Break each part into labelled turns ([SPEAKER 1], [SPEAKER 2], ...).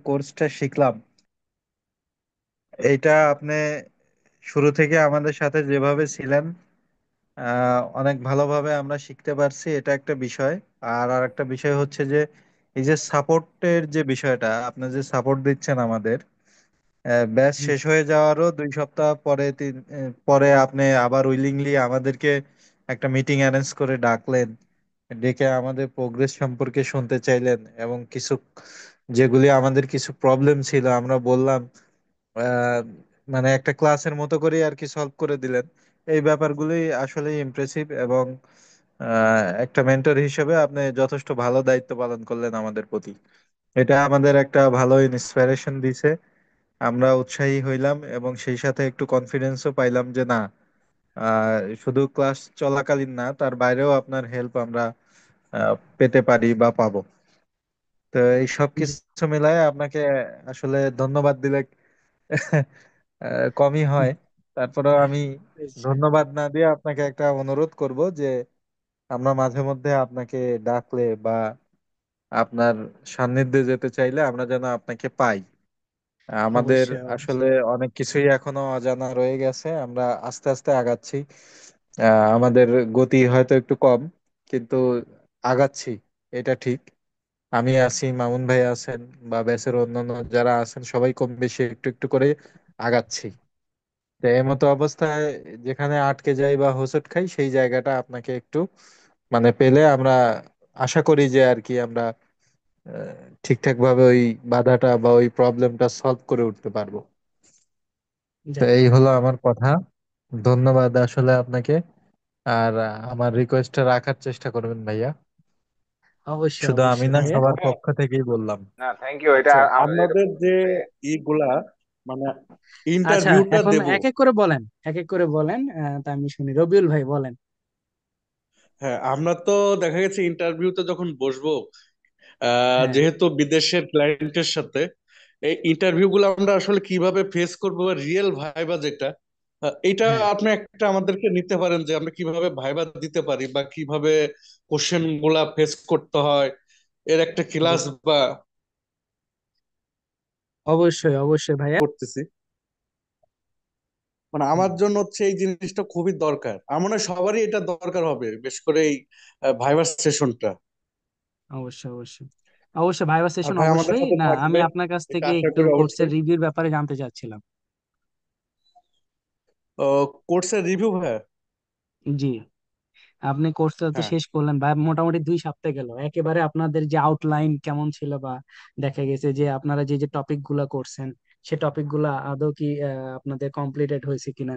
[SPEAKER 1] কোর্সটা শিখলাম, এইটা আপনি শুরু থেকে আমাদের সাথে যেভাবে ছিলেন, অনেক ভালোভাবে আমরা শিখতে পারছি, এটা একটা বিষয়। আর আরেকটা বিষয় হচ্ছে যে এই যে সাপোর্টের যে বিষয়টা, আপনি যে সাপোর্ট দিচ্ছেন আমাদের, ব্যাচ শেষ
[SPEAKER 2] জি।
[SPEAKER 1] হয়ে যাওয়ারও 2 সপ্তাহ পরে পরে আপনি আবার উইলিংলি আমাদেরকে একটা মিটিং অ্যারেঞ্জ করে ডাকলেন, ডেকে আমাদের প্রোগ্রেস সম্পর্কে শুনতে চাইলেন, এবং কিছু যেগুলি আমাদের কিছু প্রবলেম ছিল আমরা বললাম, আহ, মানে একটা ক্লাসের মতো করে আর কি সলভ করে দিলেন। এই ব্যাপারগুলি আসলে ইমপ্রেসিভ, এবং একটা মেন্টর হিসেবে আপনি যথেষ্ট ভালো দায়িত্ব পালন করলেন আমাদের প্রতি। এটা আমাদের একটা ভালো ইন্সপিরেশন দিছে, আমরা উৎসাহী হইলাম, এবং সেই সাথে একটু কনফিডেন্সও পাইলাম যে না, শুধু ক্লাস চলাকালীন না, তার বাইরেও আপনার হেল্প আমরা পেতে পারি বা পাবো। তো এই সব
[SPEAKER 2] জি।
[SPEAKER 1] কিছু মিলায় আপনাকে আসলে ধন্যবাদ দিলে কমই হয়। তারপরেও আমি ধন্যবাদ না দিয়ে আপনাকে একটা অনুরোধ করব যে আমরা মাঝে মধ্যে আপনাকে ডাকলে বা আপনার সান্নিধ্যে যেতে চাইলে আমরা যেন আপনাকে পাই। আমাদের
[SPEAKER 2] অবশ্যই
[SPEAKER 1] আসলে
[SPEAKER 2] অবশ্যই।
[SPEAKER 1] অনেক কিছুই এখনো অজানা রয়ে গেছে, আমরা আস্তে আস্তে আগাচ্ছি। আমাদের গতি হয়তো একটু কম, কিন্তু আগাচ্ছি, এটা ঠিক। আমি আছি, মামুন ভাই আছেন, বা ব্যাচের অন্যান্য যারা আছেন, সবাই কম বেশি একটু একটু করে আগাচ্ছি। তো এই মতো অবস্থায় যেখানে আটকে যাই বা হোঁচট খাই, সেই জায়গাটা আপনাকে একটু মানে পেলে আমরা আশা করি যে আর কি আমরা ঠিকঠাক ভাবে ওই বাধাটা বা ওই প্রবলেমটা সলভ করে উঠতে পারবো। তো
[SPEAKER 2] যাক
[SPEAKER 1] এই
[SPEAKER 2] ভাই।
[SPEAKER 1] হলো আমার কথা। ধন্যবাদ আসলে আপনাকে। আর আমার রিকোয়েস্টটা রাখার চেষ্টা করবেন ভাইয়া।
[SPEAKER 2] অবশ্যই
[SPEAKER 1] শুধু আমি
[SPEAKER 2] অবশ্যই
[SPEAKER 1] না,
[SPEAKER 2] ভাইয়া।
[SPEAKER 1] সবার
[SPEAKER 3] হ্যাঁ,
[SPEAKER 1] পক্ষ থেকেই বললাম।
[SPEAKER 3] না থ্যাংক ইউ, এটা
[SPEAKER 2] আচ্ছা
[SPEAKER 3] এরকম
[SPEAKER 4] আপনাদের যে
[SPEAKER 3] মানে
[SPEAKER 4] ইগুলা মানে
[SPEAKER 2] আচ্ছা,
[SPEAKER 4] ইন্টারভিউটা
[SPEAKER 2] এখন
[SPEAKER 4] দেব।
[SPEAKER 2] এক এক করে বলেন, এক এক করে বলেন, তা আমি শুনি। রবিউল ভাই বলেন।
[SPEAKER 4] হ্যাঁ, আমরা তো দেখা গেছে ইন্টারভিউতে যখন বসবো,
[SPEAKER 2] হ্যাঁ।
[SPEAKER 4] যেহেতু বিদেশের ক্লায়েন্টের সাথে এই ইন্টারভিউ গুলো আমরা আসলে কিভাবে ফেস করবো, বা রিয়েল ভাইবা যেটা, এটা
[SPEAKER 2] হ্যাঁ।
[SPEAKER 4] আপনি একটা আমাদেরকে নিতে পারেন যে আমরা কিভাবে ভাইবা দিতে পারি বা কিভাবে কোশ্চেন গুলা ফেস করতে হয়, এর একটা ক্লাস
[SPEAKER 2] বুঝ-
[SPEAKER 4] বা
[SPEAKER 2] অবশ্যই অবশ্যই ভাইয়া।
[SPEAKER 4] করতেছি। মানে
[SPEAKER 2] হুম,
[SPEAKER 4] আমার জন্য হচ্ছে এই জিনিসটা খুবই দরকার, আমার মনে হয় সবারই এটা দরকার হবে, বিশেষ করে এই ভাইবার সেশনটা।
[SPEAKER 2] অবশ্যই অবশ্যই। অবশ্যই ভাইবা
[SPEAKER 4] আর
[SPEAKER 2] সেশন
[SPEAKER 4] ভাই আমাদের
[SPEAKER 2] অবশ্যই।
[SPEAKER 4] সাথে
[SPEAKER 2] না, আমি
[SPEAKER 4] থাকবেন,
[SPEAKER 2] আপনার কাছ
[SPEAKER 4] এটা
[SPEAKER 2] থেকে
[SPEAKER 4] আশা
[SPEAKER 2] একটু
[SPEAKER 4] করি
[SPEAKER 2] কোর্সের
[SPEAKER 4] অবশ্যই।
[SPEAKER 2] রিভিউর ব্যাপারে জানতে চাচ্ছিলাম।
[SPEAKER 4] কোর্সের রিভিউ, হ্যাঁ।
[SPEAKER 2] জি। আপনি কোর্সটা তো
[SPEAKER 4] হ্যাঁ,
[SPEAKER 2] শেষ করলেন ভাই, মোটামুটি 2 সপ্তাহ গেল। একেবারে আপনাদের যে আউটলাইন কেমন ছিল, বা দেখা গেছে যে আপনারা যে যে টপিক গুলা করছেন, সে টপিক গুলা আদৌ কি আপনাদের কমপ্লিটেড হয়েছে কিনা,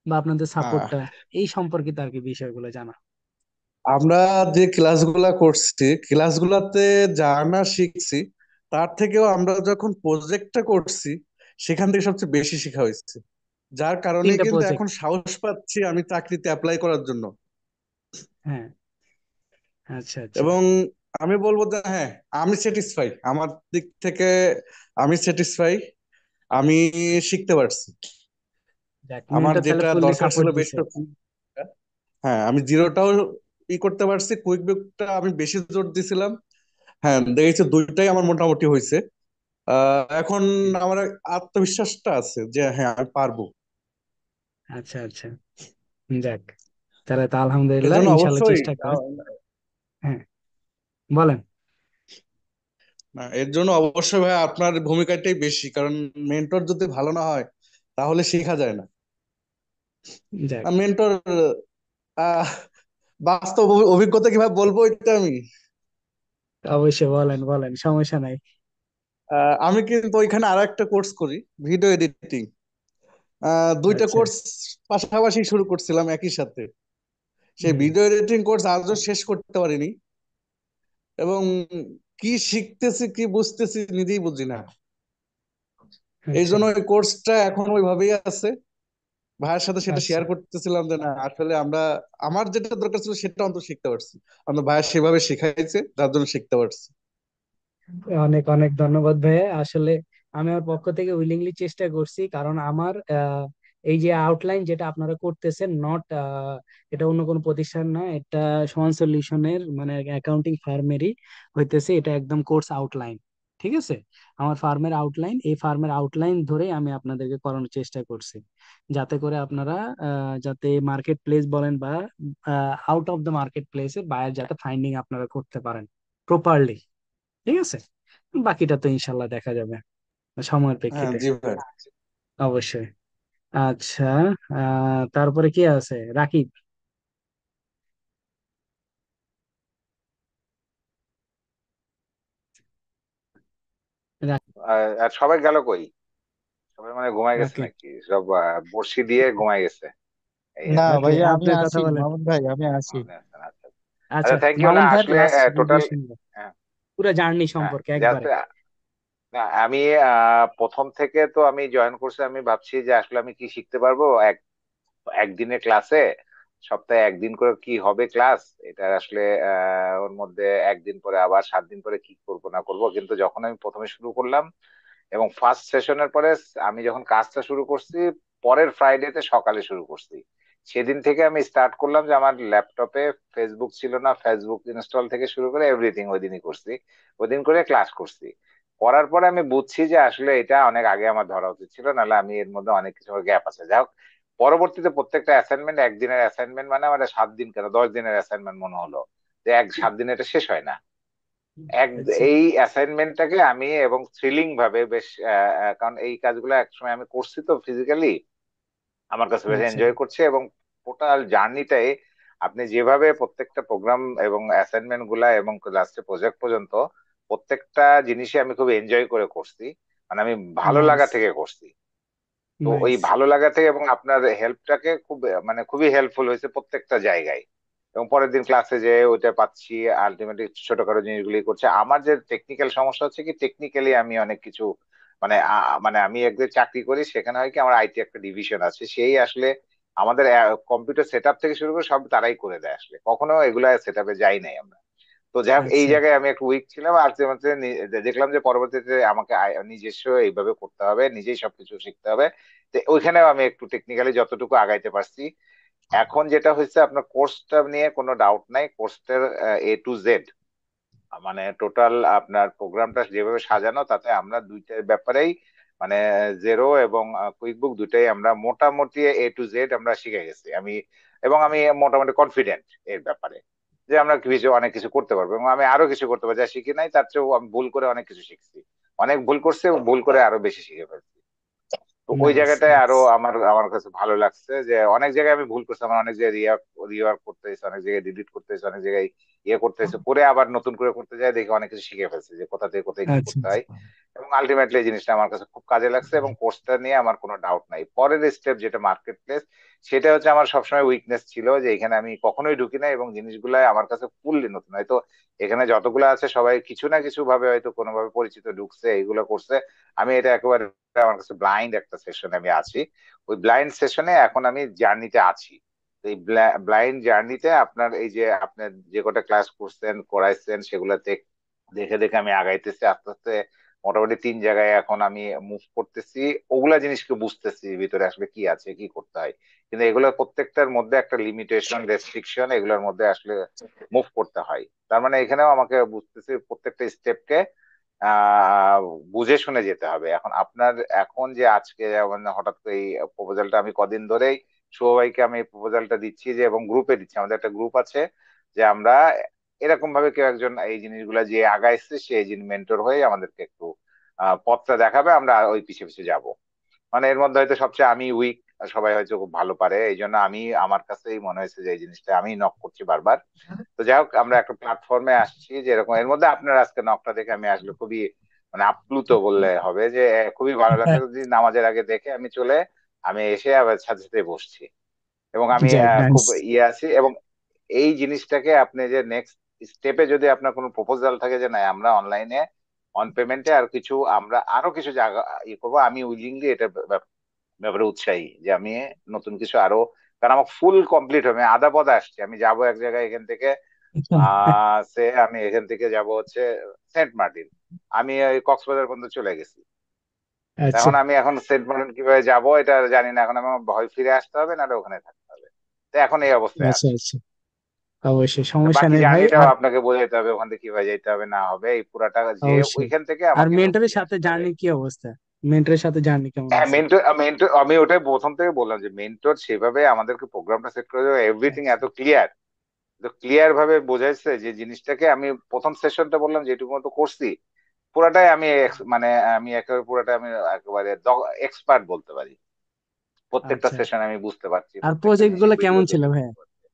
[SPEAKER 2] বা আপনাদের
[SPEAKER 4] আহ,
[SPEAKER 2] সাপোর্টটা এই সম্পর্কিত আর কি বিষয়গুলো জানা।
[SPEAKER 4] আমরা যে ক্লাসগুলা করছি, ক্লাসগুলাতে যা না শিখছি, তার থেকেও আমরা যখন প্রজেক্টটা করছি, সেখান থেকে সবচেয়ে বেশি শেখা হয়েছে। যার কারণে
[SPEAKER 2] তিনটা
[SPEAKER 4] কিন্তু
[SPEAKER 2] প্রজেক্ট।
[SPEAKER 4] এখন সাহস পাচ্ছি আমি চাকরিতে অ্যাপ্লাই করার জন্য।
[SPEAKER 2] হ্যাঁ। আচ্ছা আচ্ছা।
[SPEAKER 4] এবং আমি বলবো যে হ্যাঁ, আমি স্যাটিসফাই আমার দিক থেকে, আমি স্যাটিসফাই, আমি শিখতে পারছি।
[SPEAKER 2] যাক,
[SPEAKER 4] আমার
[SPEAKER 2] মেন্টর তাহলে
[SPEAKER 4] যেটা
[SPEAKER 2] ফুললি
[SPEAKER 4] দরকার ছিল
[SPEAKER 2] সাপোর্ট
[SPEAKER 4] বেশ,
[SPEAKER 2] দিছে।
[SPEAKER 4] হ্যাঁ আমি জিরোটাও করতে পারছি, কুইক বুকটা আমি বেশি জোর দিছিলাম। হ্যাঁ, দেখেছি দুইটাই আমার মোটামুটি হয়েছে। এখন আমার আত্মবিশ্বাসটা আছে যে হ্যাঁ আমি পারবো।
[SPEAKER 2] আচ্ছা আচ্ছা। যাক, তাহলে তো আলহামদুলিল্লাহ,
[SPEAKER 4] এজন্য
[SPEAKER 2] ইনশাল্লাহ
[SPEAKER 4] অবশ্যই
[SPEAKER 2] চেষ্টা করেন। হ্যাঁ, বলেন।
[SPEAKER 4] না, এর জন্য অবশ্যই ভাই আপনার ভূমিকাটাই বেশি, কারণ মেন্টর যদি ভালো না হয় তাহলে শেখা যায় না।
[SPEAKER 2] যাক।
[SPEAKER 4] মেন্টর আহ বাস্তব অভিজ্ঞতা কিভাবে বলবো এটা আমি,
[SPEAKER 2] অবশ্যই বলেন বলেন, সমস্যা নাই।
[SPEAKER 4] আমি কিন্তু ওইখানে আরো একটা কোর্স করি, ভিডিও এডিটিং। দুইটা
[SPEAKER 2] আচ্ছা
[SPEAKER 4] কোর্স পাশাপাশি শুরু করছিলাম একই সাথে। সেই
[SPEAKER 2] হুম,
[SPEAKER 4] ভিডিও এডিটিং কোর্স আজও শেষ করতে পারিনি, এবং কি শিখতেছি কি বুঝতেছি নিজেই বুঝি না। এই
[SPEAKER 2] আচ্ছা
[SPEAKER 4] জন্য ওই কোর্সটা এখন ওইভাবেই আছে। ভাইয়ের সাথে সেটা
[SPEAKER 2] আচ্ছা।
[SPEAKER 4] শেয়ার করতেছিলাম যে না আসলে আমরা, আমার যেটা দরকার ছিল সেটা অন্তত শিখতে পারছি, আমরা ভাইয়া সেভাবে শিখাইছে যার জন্য শিখতে পারছি।
[SPEAKER 2] অনেক অনেক ধন্যবাদ ভাইয়া। আসলে আমি আমার পক্ষ থেকে উইলিংলি চেষ্টা করছি, কারণ আমার এই যে আউটলাইন যেটা আপনারা করতেছেন, নট এটা অন্য কোনো প্রতিষ্ঠান না, এটা সমান সলিউশনের মানে অ্যাকাউন্টিং ফার্মেরই হইতেছে, এটা একদম কোর্স আউটলাইন। ঠিক আছে? আমার ফার্মের আউটলাইন, এই ফার্মের আউটলাইন ধরে আমি আপনাদেরকে করানোর চেষ্টা করছি, যাতে করে আপনারা যাতে মার্কেট প্লেস বলেন বা আউট অফ দ্য মার্কেট প্লেসে বায়ার যাতে ফাইন্ডিং আপনারা করতে পারেন প্রপারলি। ঠিক আছে? বাকিটা তো ইনশাল্লাহ দেখা যাবে সময়ের
[SPEAKER 4] হ্যাঁ
[SPEAKER 2] প্রেক্ষিতে।
[SPEAKER 4] জি ভাই।
[SPEAKER 2] অবশ্যই। আচ্ছা, তারপরে কি আছে, রাকিব?
[SPEAKER 3] আর সবাই গেল কই? সবাই মানে ঘুমায় গেছে
[SPEAKER 2] রাকিব,
[SPEAKER 3] নাকি সব? বড়শি দিয়ে ঘুমায় গেছে এই আর
[SPEAKER 1] না
[SPEAKER 3] কি?
[SPEAKER 2] ওকে,
[SPEAKER 1] ভাইয়া, আমি
[SPEAKER 2] আপনি কথা
[SPEAKER 1] আছি
[SPEAKER 2] বলেন।
[SPEAKER 1] মামুন ভাই, আমি আছি।
[SPEAKER 3] আপনি আছেন, আচ্ছা।
[SPEAKER 2] আচ্ছা,
[SPEAKER 3] আচ্ছা, থ্যাংক ইউ। না
[SPEAKER 2] মামুন ভাইয়ের
[SPEAKER 3] আসলে
[SPEAKER 2] লাস্ট রিভিউ
[SPEAKER 3] টোটাল,
[SPEAKER 2] শুনবো, পুরো জার্নি সম্পর্কে একবারে।
[SPEAKER 3] জাস্ট, না আমি প্রথম থেকে তো আমি জয়েন করছি, আমি ভাবছি যে আসলে আমি কি শিখতে পারবো একদিনের ক্লাসে। সপ্তাহে একদিন করে কি হবে ক্লাস, এটা আসলে ওর মধ্যে একদিন পরে আবার 7 দিন পরে কি করব না করব। কিন্তু যখন আমি প্রথমে শুরু করলাম এবং ফার্স্ট সেশনের পরে আমি যখন কাজটা শুরু করছি, পরের ফ্রাইডেতে সকালে শুরু করছি। সেদিন থেকে আমি স্টার্ট করলাম যে আমার ল্যাপটপে ফেসবুক ছিল না, ফেসবুক ইনস্টল থেকে শুরু করে এভরিথিং ওই দিনই করছি। ওই দিন করে ক্লাস করছি। করার পরে আমি বুঝছি যে আসলে এটা অনেক আগে আমার ধরা উচিত ছিল, নাহলে আমি এর মধ্যে অনেক কিছু গ্যাপ আছে। যাই হোক, পরবর্তীতে প্রত্যেকটা অ্যাসাইনমেন্ট একদিনের অ্যাসাইনমেন্ট মানে আমার 7 দিন কেন 10 দিনের অ্যাসাইনমেন্ট মনে হলো যে 7 দিনে এটা শেষ হয় না। এক
[SPEAKER 2] আচ্ছা
[SPEAKER 3] এই অ্যাসাইনমেন্টটাকে আমি এবং থ্রিলিং ভাবে বেশ কারণ এই কাজগুলো একসময় আমি করছি তো ফিজিক্যালি, আমার কাছে বেশ
[SPEAKER 2] আচ্ছা
[SPEAKER 3] এনজয় করছে। এবং টোটাল জার্নিটাই আপনি যেভাবে প্রত্যেকটা প্রোগ্রাম এবং অ্যাসাইনমেন্ট গুলা এবং লাস্টে প্রজেক্ট পর্যন্ত প্রত্যেকটা জিনিসই আমি খুব এনজয় করে করছি। মানে আমি ভালো
[SPEAKER 2] নাইস,
[SPEAKER 3] লাগা থেকে করছি। তো ওই
[SPEAKER 2] নাইস।
[SPEAKER 3] ভালো লাগা থেকে এবং আপনার হেল্পটাকে খুব মানে খুবই হেল্পফুল হয়েছে প্রত্যেকটা জায়গায়। এবং পরের দিন ক্লাসে যে ওইটা পাচ্ছি, আলটিমেটলি ছোটখাটো জিনিসগুলি করছে। আমার যে টেকনিক্যাল সমস্যা হচ্ছে কি, টেকনিক্যালি আমি অনেক কিছু মানে মানে আমি এক জায়গায় চাকরি করি, সেখানে হয় কি আমার আইটি একটা ডিভিশন আছে, সেই আসলে আমাদের কম্পিউটার সেট আপ থেকে শুরু করে সব তারাই করে দেয়। আসলে কখনো এগুলা সেট আপে যাই নাই আমরা। তো যাই হোক, এই
[SPEAKER 2] আচ্ছা
[SPEAKER 3] জায়গায় আমি একটু উইক ছিলাম। আর দেখলাম যে পরবর্তীতে আমাকে নিজস্ব এইভাবে করতে হবে, নিজেই সবকিছু শিখতে হবে। তো ওইখানেও আমি একটু টেকনিক্যালি যতটুকু আগাইতে পারছি। এখন যেটা হচ্ছে, আপনার কোর্সটা নিয়ে কোনো ডাউট নাই। কোর্সটার A to Z মানে টোটাল আপনার প্রোগ্রামটা যেভাবে সাজানো, তাতে আমরা দুইটার ব্যাপারেই মানে জেরো এবং কুইক বুক দুটাই আমরা মোটামুটি A to Z আমরা শিখে গেছি আমি। এবং আমি মোটামুটি কনফিডেন্ট এর ব্যাপারে যে আমরা কিছু অনেক কিছু করতে পারবো, এবং আমি আরো কিছু করতে পারবো যা শিখি নাই, তার চেয়েও আমি ভুল করে অনেক কিছু শিখছি। অনেক ভুল করছি এবং ভুল করে আরো বেশি শিখে ফেলছি। তো ওই
[SPEAKER 2] নাইস,
[SPEAKER 3] জায়গাটায়
[SPEAKER 2] নাইস।
[SPEAKER 3] আরো আমার আমার কাছে ভালো লাগছে যে অনেক জায়গায় আমি ভুল করছি। আমার অনেক জায়গায় রিওয়ার্ক করতে হয়েছে, অনেক জায়গায় ডিলিট করতে হয়েছে, অনেক জায়গায় ইয়ে করতে হয়েছে, করে আবার নতুন করে করতে যায় দেখে অনেক কিছু শিখে ফেলছি যে কোথা থেকে কোথায় কি
[SPEAKER 2] আচ্ছা
[SPEAKER 3] করতে হয়। এবং আলটিমেটলি এই জিনিসটা আমার কাছে খুব কাজে লাগছে, এবং কোর্সটা নিয়ে আমার কোনো ডাউট নাই। পরের স্টেপ যেটা মার্কেট প্লেস, সেটা হচ্ছে আমার সবসময় উইকনেস ছিল যে এখানে আমি কখনোই ঢুকি না, এবং জিনিসগুলো আমার কাছে ফুললি নতুন। হয়তো এখানে যতগুলো আছে সবাই কিছু না কিছু ভাবে হয়তো কোনোভাবে পরিচিত, ঢুকছে, এইগুলো করছে। আমি এটা একেবারে, আমার কাছে ব্লাইন্ড একটা সেশনে আমি আছি। ওই ব্লাইন্ড সেশনে এখন আমি জার্নিতে আছি। তো এই ব্লাইন্ড জার্নিতে আপনার এই যে আপনার যে কটা ক্লাস করছেন করাইছেন সেগুলোতে দেখে দেখে আমি আগাইতেছি আস্তে আস্তে। মোটামুটি 3 জায়গায় এখন আমি মুভ করতেছি। ওগুলা জিনিসকে বুঝতেছি ভিতরে আসলে কি আছে, কি করতে হয়। কিন্তু এগুলো প্রত্যেকটার মধ্যে একটা লিমিটেশন, রেস্ট্রিকশন, এগুলোর মধ্যে আসলে মুভ করতে হয়। তার মানে এখানেও আমাকে বুঝতেছি প্রত্যেকটা স্টেপকে আহ বুঝে শুনে যেতে হবে। এখন আপনার এখন যে আজকে মানে হঠাৎ করে এই প্রপোজালটা আমি কদিন ধরেই শুভ ভাইকে আমি প্রপোজালটা দিচ্ছি যে, এবং গ্রুপে দিচ্ছি, আমাদের একটা গ্রুপ আছে, যে আমরা এরকম ভাবে কেউ একজন এই জিনিসগুলা যে আগাইছে সে এই জিনিস মেন্টর হয়ে আমাদেরকে একটু পথটা দেখাবে, আমরা ওই পিছে পিছে যাব। মানে এর মধ্যে হয়তো সবচেয়ে আমি উইক, সবাই হয়তো খুব ভালো পারে, এই জন্য আমি আমার কাছেই মনে হয়েছে যে এই জিনিসটা আমি নক করছি বারবার। তো যাই হোক, আমরা একটা প্ল্যাটফর্মে আসছি যে এরকম, এর মধ্যে আপনার আজকে নকটা দেখে আমি আসলে খুবই মানে আপ্লুত বললে হবে যে খুবই ভালো লাগছে। যদি নামাজের আগে দেখে আমি আমি এসে আবার সাথে সাথে বসছি, এবং আমি
[SPEAKER 2] যাক, নাইস।
[SPEAKER 3] খুব ইয়ে আছি। এবং এই জিনিসটাকে আপনি যে নেক্সট স্টেপে যদি আপনার কোনো প্রপোজাল থাকে যে না আমরা অনলাইনে অন পেমেন্টে আর কিছু আমরা আরো কিছু জায়গা ইয়ে করবো, আমি উইলিংলি এটা ব্যাপারে উৎসাহী যে আমি নতুন কিছু আরো, কারণ আমার ফুল কমপ্লিট হবে, আমি আধা পথ আসছি। আমি যাব এক জায়গায় এখান থেকে আমি এখান থেকে যাব হচ্ছে সেন্ট মার্টিন। আমি ওই কক্সবাজার পর্যন্ত চলে গেছি।
[SPEAKER 2] আচ্ছা,
[SPEAKER 3] এখন সেন্ট মার্টিন কিভাবে যাব এটা জানি না। এখন আমার ভয় ফিরে আসতে হবে, নাহলে ওখানে থাকতে হবে। তো এখন এই অবস্থায়
[SPEAKER 2] আচ্ছা,
[SPEAKER 3] আছি।
[SPEAKER 2] আচ্ছা। অবশ্যই
[SPEAKER 3] তো
[SPEAKER 2] সমস্যা
[SPEAKER 3] বাকি
[SPEAKER 2] নেই ভাই।
[SPEAKER 3] জার্নিটাও
[SPEAKER 2] আর
[SPEAKER 3] আপনাকে বোঝাইতে হবে ওখান থেকে কিভাবে যেতে হবে না হবে, এই পুরাটা যে
[SPEAKER 2] অবশ্যই।
[SPEAKER 3] ওইখান থেকে
[SPEAKER 2] আর
[SPEAKER 3] আমাকে রুট
[SPEAKER 2] মেন্টরের
[SPEAKER 3] দিয়ে
[SPEAKER 2] সাথে
[SPEAKER 3] আসতে হবে।
[SPEAKER 2] জার্নি কি অবস্থা? মেন্টরের সাথে জার্নি কেমন
[SPEAKER 3] হ্যাঁ,
[SPEAKER 2] আছে?
[SPEAKER 3] মেন্টর মেন্টর আমি ওটাই প্রথম থেকে বললাম যে মেন্টর সেভাবে আমাদেরকে প্রোগ্রামটা সেট করে দেবে, এভরিথিং
[SPEAKER 2] আচ্ছা
[SPEAKER 3] এত ক্লিয়ার, তো ক্লিয়ার ভাবে বোঝাইছে যে জিনিসটাকে আমি প্রথম সেশনটা বললাম যেটুকু মতো করছি পুরাটাই আমি মানে আমি একেবারে পুরাটা আমি একেবারে এক্সপার্ট বলতে পারি। প্রত্যেকটা
[SPEAKER 2] আচ্ছা।
[SPEAKER 3] সেশন আমি বুঝতে পারছি,
[SPEAKER 2] আর
[SPEAKER 3] প্রত্যেকটা
[SPEAKER 2] প্রজেক্ট
[SPEAKER 3] জিনিসের
[SPEAKER 2] গুলো
[SPEAKER 3] ভিডিও
[SPEAKER 2] কেমন ছিল
[SPEAKER 3] দেখে
[SPEAKER 2] ভাইয়া?
[SPEAKER 3] বুঝতে পারছি।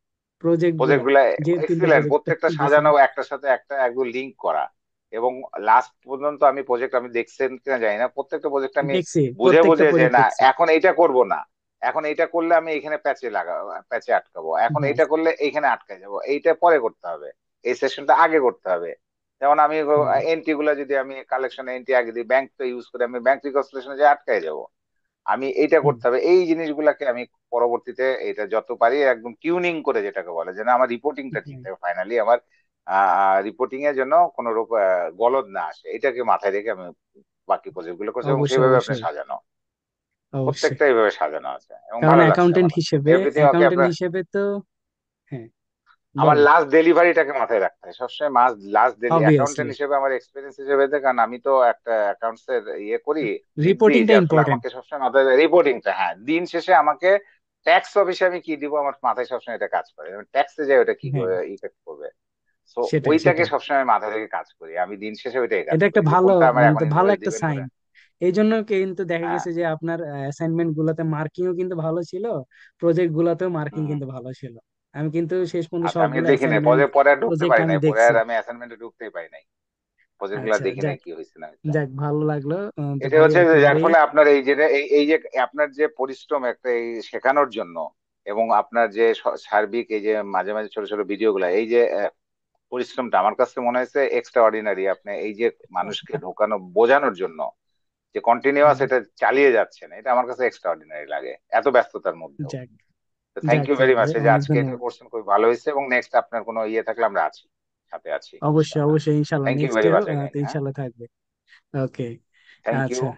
[SPEAKER 2] প্রজেক্ট
[SPEAKER 3] প্রজেক্ট
[SPEAKER 2] গুলা,
[SPEAKER 3] গুলা
[SPEAKER 2] যে তিনটা
[SPEAKER 3] এক্সিলেন্ট,
[SPEAKER 2] প্রজেক্ট
[SPEAKER 3] প্রত্যেকটা
[SPEAKER 2] দিছিল।
[SPEAKER 3] সাজানো একটার সাথে একটা একদম লিঙ্ক করা, এবং লাস্ট পর্যন্ত আমি প্রজেক্ট আমি দেখছেন কিনা জানি না, প্রত্যেকটা প্রজেক্ট আমি
[SPEAKER 2] দেখছি,
[SPEAKER 3] বুঝে
[SPEAKER 2] প্রত্যেকটা
[SPEAKER 3] বুঝে যে
[SPEAKER 2] প্রজেক্ট
[SPEAKER 3] না
[SPEAKER 2] দেখছি।
[SPEAKER 3] এখন এইটা করব না, এখন এইটা করলে আমি এখানে প্যাচে আটকাবো, এখন
[SPEAKER 2] হ্যাঁ।
[SPEAKER 3] এইটা করলে এইখানে আটকায় যাব, এইটা পরে করতে হবে, এই সেশনটা আগে করতে হবে। যেমন আমি
[SPEAKER 2] হ্যাঁ।
[SPEAKER 3] এন্ট্রি গুলা যদি আমি কালেকশন এন্ট্রি আগে দিই, ব্যাংক তো ইউজ করে আমি ব্যাংক রিকনসিলিয়েশনে যে আটকায় যাব, আমি এইটা
[SPEAKER 2] হুম।
[SPEAKER 3] করতে হবে, এই জিনিসগুলাকে আমি পরবর্তীতে এটা যত পারি একদম টিউনিং করে, যেটাকে বলে যে না আমার রিপোর্টিংটা ঠিক
[SPEAKER 2] হ্যাঁ।
[SPEAKER 3] থাকে, ফাইনালি আমার রিপোর্টিং এর জন্য কোনো রূপ গলদ না আসে, এটাকে মাথায় রেখে আমি বাকি প্রজেক্ট গুলো করছি, এবং
[SPEAKER 2] অবশ্যই
[SPEAKER 3] সেইভাবে আপনি
[SPEAKER 2] অবশ্যই
[SPEAKER 3] সাজানো,
[SPEAKER 2] অবশ্যই।
[SPEAKER 3] প্রত্যেকটা এইভাবে সাজানো আছে এবং
[SPEAKER 2] কারণ
[SPEAKER 3] ভালো লাগছে
[SPEAKER 2] অ্যাকাউন্টেন্ট
[SPEAKER 3] আমার।
[SPEAKER 2] হিসেবে,
[SPEAKER 3] এভরিথিং ওকে
[SPEAKER 2] অ্যাকাউন্টেন্ট
[SPEAKER 3] আপনার,
[SPEAKER 2] হিসেবে তো হ্যাঁ
[SPEAKER 3] আমার
[SPEAKER 2] বলেন।
[SPEAKER 3] লাস্ট ডেলিভারিটাকে মাথায় রাখতে হয় সবসময়, লাস্ট অ্যাকাউন্টেন্ট
[SPEAKER 2] অবভিয়াসলি
[SPEAKER 3] হিসেবে আমার এক্সপিরিয়েন্স হিসেবে দেখেন, আমি তো একটা অ্যাকাউন্টস এর ইয়ে করি, লিড দিই,
[SPEAKER 2] রিপোর্টিংটা
[SPEAKER 3] যার ফলে
[SPEAKER 2] ইম্পর্টেন্ট।
[SPEAKER 3] আমাকে সবসময় মাথায় রিপোর্টিংটা, হ্যাঁ দিন শেষে আমাকে ট্যাক্স অফিসে আমি কি দিব আমার মাথায় সবসময় এটা কাজ করে, ট্যাক্সে যায় ওটা কি
[SPEAKER 2] হ্যাঁ,
[SPEAKER 3] ইফেক্ট করবে, তো
[SPEAKER 2] সেটাই
[SPEAKER 3] ওইটাকে
[SPEAKER 2] সেটাই।
[SPEAKER 3] সবসময় মাথা থেকে কাজ করি, আমি দিন শেষে ওইটাই কাজ
[SPEAKER 2] এটা
[SPEAKER 3] করি
[SPEAKER 2] একটা
[SPEAKER 3] যে
[SPEAKER 2] ভালো,
[SPEAKER 3] কোনটা আমার
[SPEAKER 2] মানে
[SPEAKER 3] এখন
[SPEAKER 2] তো ভালো
[SPEAKER 3] ইনভয়েস
[SPEAKER 2] একটা
[SPEAKER 3] দিবেন
[SPEAKER 2] সাইন।
[SPEAKER 3] বলে।
[SPEAKER 2] এই জন্য কিন্তু দেখা
[SPEAKER 3] হ্যাঁ।
[SPEAKER 2] গেছে যে আপনার অ্যাসাইনমেন্ট গুলাতে মার্কিংও কিন্তু ভালো ছিল, প্রজেক্ট গুলাতেও মার্কিং
[SPEAKER 3] হুম।
[SPEAKER 2] কিন্তু ভালো ছিল। আমি কিন্তু শেষ পর্যন্ত
[SPEAKER 3] আচ্ছা আমি
[SPEAKER 2] সবগুলো
[SPEAKER 3] দেখি নাই,
[SPEAKER 2] অ্যাসাইনমেন্ট
[SPEAKER 3] পরে পরে আর ঢুকতে
[SPEAKER 2] প্রজেক্ট
[SPEAKER 3] পারি
[SPEAKER 2] আমি
[SPEAKER 3] নাই, পরে
[SPEAKER 2] দেখছি।
[SPEAKER 3] আর আমি অ্যাসাইনমেন্টে ঢুকতেই পারি নাই, প্রজেক্ট গুলা
[SPEAKER 2] আচ্ছা
[SPEAKER 3] দেখি নাই
[SPEAKER 2] যাক,
[SPEAKER 3] কি হয়েছে না হয়েছে।
[SPEAKER 2] যাক ভালো লাগলো যে
[SPEAKER 3] এটা
[SPEAKER 2] ভাই
[SPEAKER 3] হচ্ছে যে যার
[SPEAKER 2] একেবারেই।
[SPEAKER 3] ফলে আপনার এই যে এই যে আপনার যে পরিশ্রম একটা এই শেখানোর জন্য, এবং আপনার যে সার্বিক এই যে মাঝে মাঝে ছোট ছোট ভিডিও গুলা, এই যে পরিশ্রমটা আমার কাছে মনে হয়েছে এক্সট্রা অর্ডিনারি, আপনি এই যে মানুষকে ঢোকানো বোঝানোর জন্য যে কন্টিনিউয়াস
[SPEAKER 2] হ্যাঁ,
[SPEAKER 3] এটা চালিয়ে যাচ্ছেন, এটা আমার কাছে এক্সট্রা অর্ডিনারি লাগে এত ব্যস্ততার মধ্যেও।
[SPEAKER 2] যাক
[SPEAKER 3] তো থ্যাংক
[SPEAKER 2] যাক
[SPEAKER 3] ইউ
[SPEAKER 2] যাক
[SPEAKER 3] ভেরি মাচ,
[SPEAKER 2] ভাই,
[SPEAKER 3] এই যে
[SPEAKER 2] অনেক
[SPEAKER 3] আজকে এটা
[SPEAKER 2] ধন্যবাদ।
[SPEAKER 3] করছেন খুবই ভালো হয়েছে, এবং নেক্সট আপনার কোনো ইয়ে থাকলে আমরা আছি, সাথে আছি
[SPEAKER 2] অবশ্যই
[SPEAKER 3] ইনশাল্লাহ।
[SPEAKER 2] অবশ্যই ইনশাল্লাহ
[SPEAKER 3] থ্যাংক ইউ ভেরি
[SPEAKER 2] নেক্সটেও
[SPEAKER 3] মাচ এগেইন, হ্যাঁ,
[SPEAKER 2] ইনশাল্লাহ থাকবে। ওকে।
[SPEAKER 3] Thank you.
[SPEAKER 2] আচ্ছা।